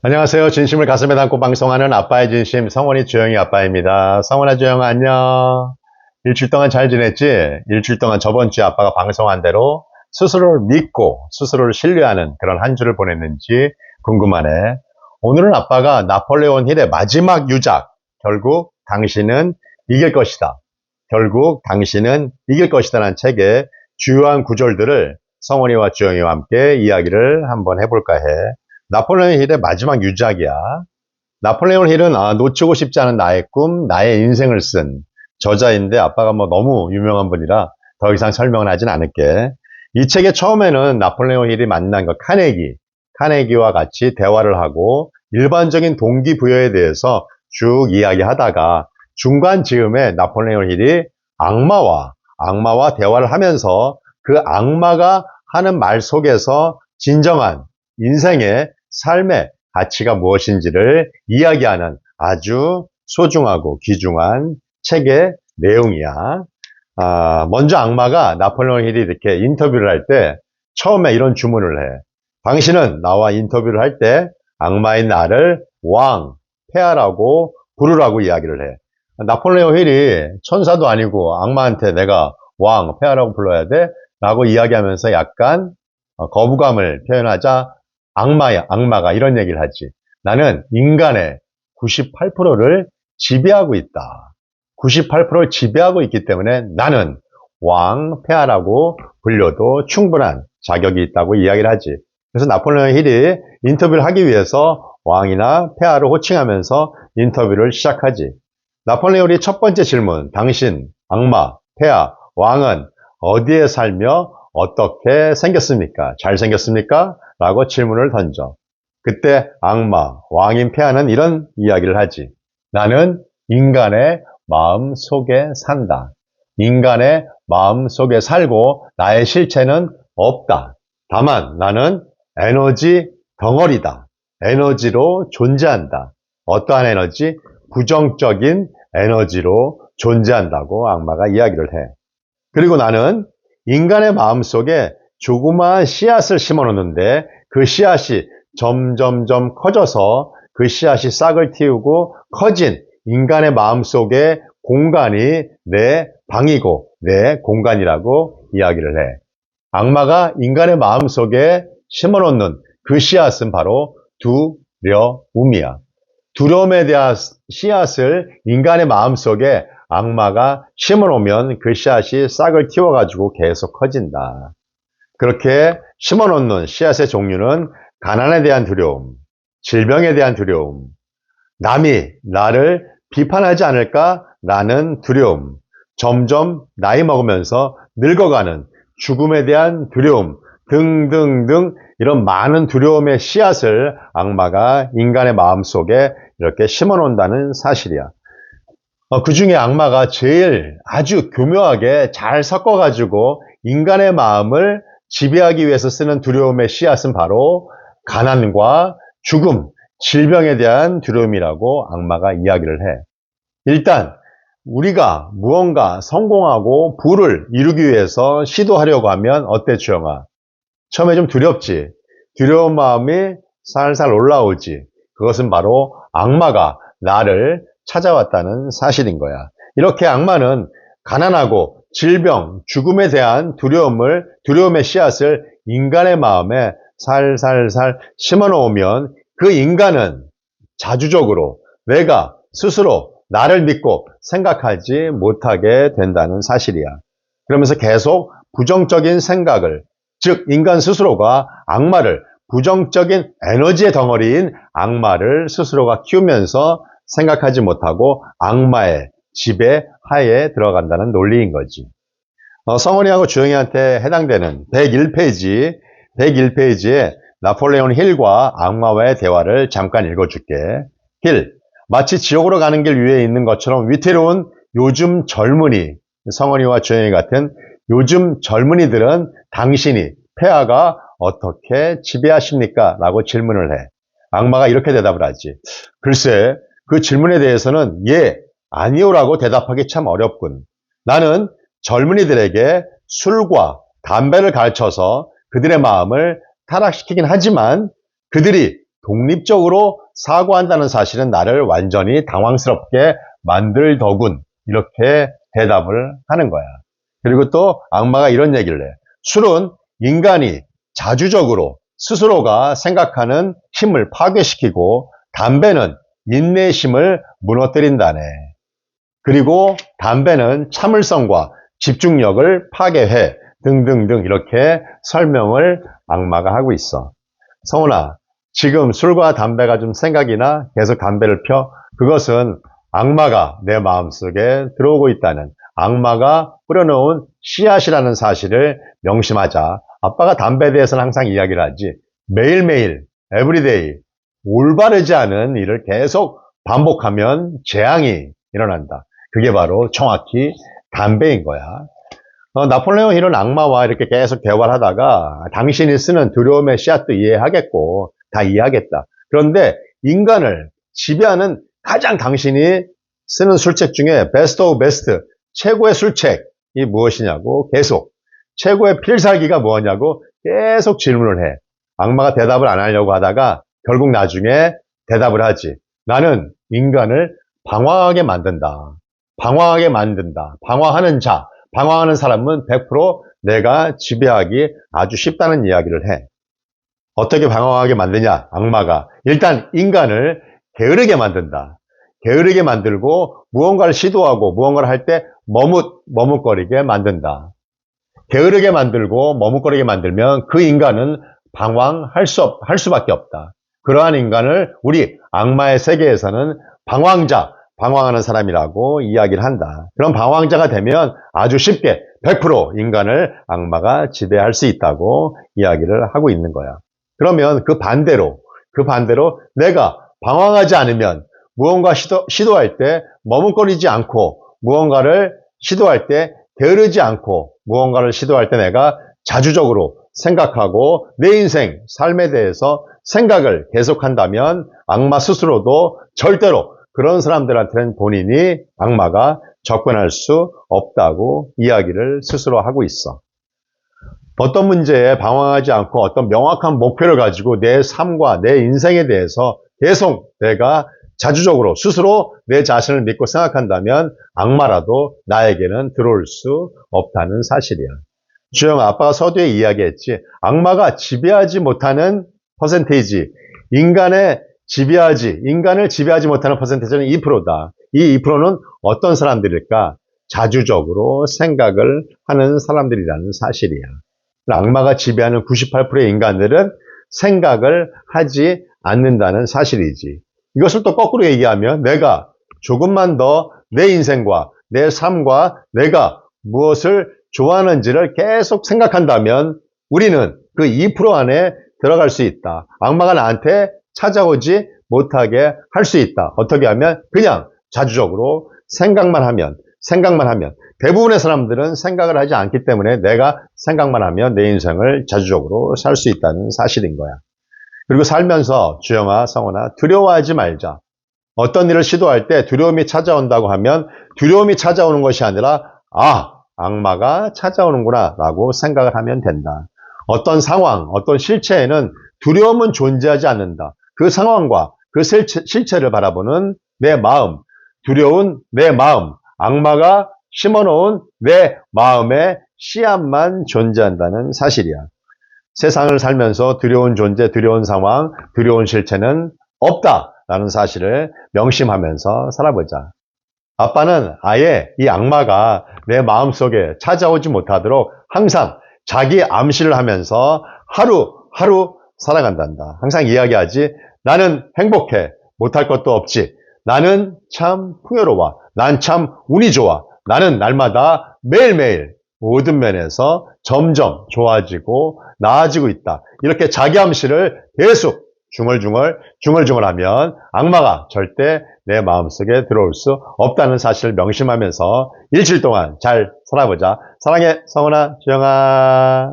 안녕하세요. 진심을 가슴에 담고 방송하는 아빠의 진심, 성원이 주영이 아빠입니다. 성원아, 주영아, 안녕. 일주일 동안 잘 지냈지? 일주일 동안 저번 주에 아빠가 방송한 대로 스스로를 믿고 스스로를 신뢰하는 그런 한 주를 보냈는지 궁금하네. 오늘은 아빠가 나폴레온 힐의 마지막 유작, 결국 당신은 이길 것이다. 결국 당신은 이길 것이다 라는 책의 주요한 구절들을 성원이와 주영이와 함께 이야기를 한번 해볼까 해. 나폴레온 힐의 마지막 유작이야. 나폴레온 힐은 놓치고 싶지 않은 나의 꿈, 나의 인생을 쓴 저자인데 아빠가 뭐 너무 유명한 분이라 더 이상 설명을 하진 않을게. 이 책의 처음에는 나폴레온 힐이 만난 카네기와 같이 대화를 하고 일반적인 동기부여에 대해서 쭉 이야기하다가 중간 즈음에 나폴레온 힐이 악마와 대화를 하면서 그 악마가 하는 말 속에서 진정한 인생의 삶의 가치가 무엇인지를 이야기하는 아주 소중하고 귀중한 책의 내용이야. 먼저 악마가 나폴레옹 힐이 이렇게 인터뷰를 할 때 처음에 이런 주문을 해. 당신은 나와 인터뷰를 할 때 악마인 나를 왕, 폐하라고 부르라고 이야기를 해. 나폴레옹 힐이 천사도 아니고 악마한테 내가 왕, 폐하라고 불러야 돼? 라고 이야기하면서 약간 거부감을 표현하자 악마가 이런 얘기를 하지. 나는 인간의 98%를 지배하고 있다. 98%를 지배하고 있기 때문에 나는 왕, 폐하라고 불려도 충분한 자격이 있다고 이야기를 하지. 그래서 나폴레옹 힐이 인터뷰를 하기 위해서 왕이나 폐하를 호칭하면서 인터뷰를 시작하지. 나폴레옹 힐이 첫 번째 질문, 당신, 악마, 폐하, 왕은 어디에 살며 어떻게 생겼습니까? 잘생겼습니까? 라고 질문을 던져. 그때 악마, 왕인 폐하는 이런 이야기를 하지. 나는 인간의 마음 속에 산다. 인간의 마음 속에 살고 나의 실체는 없다. 다만 나는 에너지 덩어리다. 에너지로 존재한다. 어떠한 에너지? 부정적인 에너지로 존재한다고 악마가 이야기를 해. 그리고 나는 인간의 마음속에 조그마한 씨앗을 심어 놓는데 그 씨앗이 점점점 커져서 그 씨앗이 싹을 틔우고 커진 인간의 마음속의 공간이 내 방이고 내 공간이라고 이야기를 해. 악마가 인간의 마음속에 심어 놓는 그 씨앗은 바로 두려움이야. 두려움에 대한 씨앗을 인간의 마음속에 악마가 심어놓으면 그 씨앗이 싹을 틔워가지고 계속 커진다. 그렇게 심어놓는 씨앗의 종류는 가난에 대한 두려움, 질병에 대한 두려움, 남이 나를 비판하지 않을까라는 두려움, 점점 나이 먹으면서 늙어가는 죽음에 대한 두려움 등등등 이런 많은 두려움의 씨앗을 악마가 인간의 마음속에 이렇게 심어놓는다는 사실이야. 그 중에 악마가 제일 아주 교묘하게 잘 섞어가지고 인간의 마음을 지배하기 위해서 쓰는 두려움의 씨앗은 바로 가난과 죽음, 질병에 대한 두려움이라고 악마가 이야기를 해. 일단 우리가 무언가 성공하고 부를 이루기 위해서 시도하려고 하면 어때, 주영아? 처음에 좀 두렵지? 두려운 마음이 살살 올라오지? 그것은 바로 악마가 나를 찾아왔다는 사실인 거야. 이렇게 악마는 가난하고 질병, 죽음에 대한 두려움의 씨앗을 인간의 마음에 살살살 심어 놓으면 그 인간은 자주적으로 내가 스스로 나를 믿고 생각하지 못하게 된다는 사실이야. 그러면서 계속 부정적인 생각을, 즉 인간 스스로가 악마를, 부정적인 에너지의 덩어리인 악마를 스스로가 키우면서 생각하지 못하고 악마의 지배하에 들어간다는 논리인 거지. 성원이하고 주영이한테 해당되는 101페이지에 나폴레온 힐과 악마와의 대화를 잠깐 읽어줄게. 힐, 마치 지옥으로 가는 길 위에 있는 것처럼 위태로운 요즘 젊은이, 성원이와 주영이 같은 요즘 젊은이들은 당신이, 폐하가 어떻게 지배하십니까? 라고 질문을 해. 악마가 이렇게 대답을 하지. 글쎄, 그 질문에 대해서는 예, 아니오라고 대답하기 참 어렵군. 나는 젊은이들에게 술과 담배를 가르쳐서 그들의 마음을 타락시키긴 하지만 그들이 독립적으로 사고한다는 사실은 나를 완전히 당황스럽게 만들더군. 이렇게 대답을 하는 거야. 그리고 또 악마가 이런 얘기를 해. 술은 인간이 자주적으로 스스로가 생각하는 힘을 파괴시키고 담배는 인내심을 무너뜨린다네. 그리고 담배는 참을성과 집중력을 파괴해 등등등 이렇게 설명을 악마가 하고 있어. 성훈아, 지금 술과 담배가 좀 생각이나 계속 담배를 펴? 그것은 악마가 내 마음속에 들어오고 있다는 악마가 뿌려놓은 씨앗이라는 사실을 명심하자. 아빠가 담배에 대해서는 항상 이야기를 하지. 매일매일, 에브리데이, 올바르지 않은 일을 계속 반복하면 재앙이 일어난다. 그게 바로 정확히 담배인 거야. 나폴레옹 힐은 악마와 이렇게 계속 대화를 하다가 당신이 쓰는 두려움의 씨앗도 이해하겠고 다 이해하겠다. 그런데 인간을 지배하는 가장 당신이 쓰는 술책 중에 베스트 오브 베스트, 최고의 술책이 무엇이냐고 계속, 최고의 필살기가 뭐냐고 계속 질문을 해. 악마가 대답을 안 하려고 하다가 결국 나중에 대답을 하지. 나는 인간을 방황하게 만든다. 방황하게 만든다. 방황하는 자, 방황하는 사람은 100% 내가 지배하기 아주 쉽다는 이야기를 해. 어떻게 방황하게 만드냐? 악마가 일단 인간을 게으르게 만든다. 게으르게 만들고 무언가를 시도하고 무언가를 할 때 머뭇거리게 만든다. 게으르게 만들고 머뭇거리게 만들면 그 인간은 방황할 수밖에 없다. 그러한 인간을 우리 악마의 세계에서는 방황자, 방황하는 사람이라고 이야기를 한다. 그런 방황자가 되면 아주 쉽게 100% 인간을 악마가 지배할 수 있다고 이야기를 하고 있는 거야. 그러면 그 반대로 내가 방황하지 않으면 무언가 시도할 때 머뭇거리지 않고 무언가를 시도할 때 게으르지 않고 무언가를 시도할 때 내가 자주적으로 생각하고 내 인생, 삶에 대해서 생각을 계속한다면 악마 스스로도 절대로 그런 사람들한테는 본인이 악마가 접근할 수 없다고 이야기를 스스로 하고 있어. 어떤 문제에 방황하지 않고 어떤 명확한 목표를 가지고 내 삶과 내 인생에 대해서 계속 내가 자주적으로 스스로 내 자신을 믿고 생각한다면 악마라도 나에게는 들어올 수 없다는 사실이야. 주영아, 아빠가 서두에 이야기했지. 악마가 지배하지 못하는 퍼센테이지, 인간을 지배하지 못하는 퍼센테이지는 2%다. 이 2%는 어떤 사람들일까? 자주적으로 생각을 하는 사람들이라는 사실이야. 악마가 지배하는 98%의 인간들은 생각을 하지 않는다는 사실이지. 이것을 또 거꾸로 얘기하면 내가 조금만 더 내 인생과 내 삶과 내가 무엇을 좋아하는지를 계속 생각한다면 우리는 그 2% 안에 들어갈 수 있다. 악마가 나한테 찾아오지 못하게 할 수 있다. 어떻게 하면? 그냥 자주적으로 생각만 하면 대부분의 사람들은 생각을 하지 않기 때문에 내가 생각만 하면 내 인생을 자주적으로 살 수 있다는 사실인 거야. 그리고 살면서 주영아, 성원아, 두려워하지 말자. 어떤 일을 시도할 때 두려움이 찾아온다고 하면 두려움이 찾아오는 것이 아니라 악마가 찾아오는구나 라고 생각을 하면 된다. 어떤 상황, 어떤 실체에는 두려움은 존재하지 않는다. 그 상황과 그 실체를 바라보는 내 마음, 두려운 내 마음, 악마가 심어놓은 내 마음의 씨앗만 존재한다는 사실이야. 세상을 살면서 두려운 존재, 두려운 상황, 두려운 실체는 없다라는 사실을 명심하면서 살아보자. 아빠는 아예 이 악마가 내 마음속에 찾아오지 못하도록 항상 자기 암시를 하면서 하루하루 살아간단다. 항상 이야기하지. 나는 행복해. 못할 것도 없지. 나는 참 풍요로워. 난 참 운이 좋아. 나는 날마다 매일매일 모든 면에서 점점 좋아지고 나아지고 있다. 이렇게 자기 암시를 계속 중얼중얼하면 악마가 절대 내 마음속에 들어올 수 없다는 사실을 명심하면서 일주일 동안 잘 살아보자. 사랑해, 성훈아, 주영아.